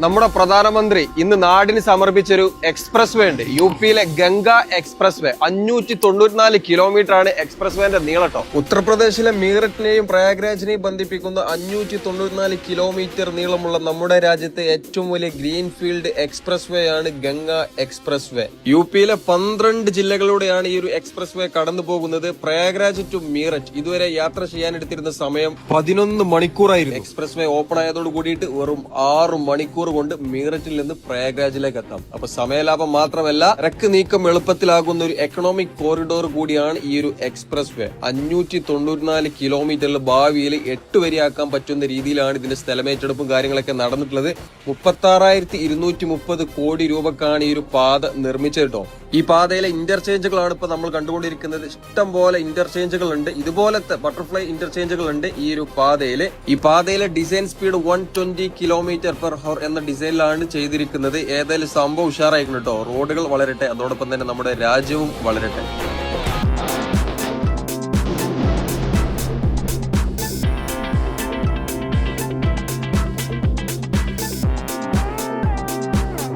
നമ്മുടെ പ്രധാനമന്ത്രി ഇന്ന് നാടിന് സമർപ്പിച്ചൊരു എക്സ്പ്രസ് വേ ഉണ്ട്. യു.പിയിലെ ഗംഗ എക്സ്പ്രസ് വേ 594 കിലോമീറ്റർ ആണ് എക്സ്പ്രസ് വേന്റെ നീളട്ടോ. ഉത്തർപ്രദേശിലെ മീററ്റിനെയും പ്രയാഗ്രാജിനെയും ബന്ധിപ്പിക്കുന്ന 594 കിലോമീറ്റർ നീളമുള്ള നമ്മുടെ രാജ്യത്തെ ഏറ്റവും വലിയ ഗ്രീൻ ഫീൽഡ് എക്സ്പ്രസ് വേ ആണ് ഗംഗ എക്സ്പ്രസ് വേ. യു.പിയിലെ 12 ജില്ലകളിലൂടെയാണ് ഈ ഒരു എക്സ്പ്രസ് വേ കടന്നു പോകുന്നത്. പ്രയാഗ്രാജ് ടു മീററ്റ് ഇതുവരെ യാത്ര ചെയ്യാനെടുത്തിരുന്ന സമയം 11 മണിക്കൂറായിരുന്നു. എക്സ്പ്രസ് വേ ഓപ്പൺ ആയതോട് കൂടിയിട്ട് വെറും 6 മണിക്കൂർ കൊണ്ട് മീററ്റിൽ നിന്ന് പ്രയാഗ്രാജിലേക്ക് എത്താം. അപ്പൊ സമയലാഭം മാത്രമല്ല, ഇറക്ക് നീക്കം എളുപ്പത്തിലാകുന്ന ഒരു എക്കണോമിക് കോറിഡോർ കൂടിയാണ് ഈ ഒരു എക്സ്പ്രസ് വേ. 594 കിലോമീറ്ററിൽ ഭാവിയിൽ 8 വരെയാക്കാൻ പറ്റുന്ന രീതിയിലാണ് ഇതിന്റെ സ്ഥലമേറ്റെടുപ്പും കാര്യങ്ങളൊക്കെ നടന്നിട്ടുള്ളത്. 36,230 കോടി രൂപക്കാണ് ഈ ഒരു പാത നിർമ്മിച്ചത് കേട്ടോ. ഈ പാതയിലെ ഇന്റർചേഞ്ചുകളാണ് ഇപ്പൊ നമ്മൾ കണ്ടുകൊണ്ടിരിക്കുന്നത്. ഇഷ്ടം പോലെ ഇന്റർചേഞ്ചുകൾ ഉണ്ട്, ഇതുപോലത്തെ ബട്ടർഫ്ലൈ ഇന്റർചേഞ്ചുകൾ ഉണ്ട് ഈ ഒരു പാതയില്. ഈ പാതയിലെ ഡിസൈൻ സ്പീഡ് 120 km/h എന്ന ഡിസൈനിലാണ് ചെയ്തിരിക്കുന്നത്. ഏതായാലും സംഭവം ഉഷാറായിരിക്കണം കേട്ടോ. റോഡുകൾ വളരട്ടെ, അതോടൊപ്പം തന്നെ നമ്മുടെ രാജ്യവും വളരട്ടെ.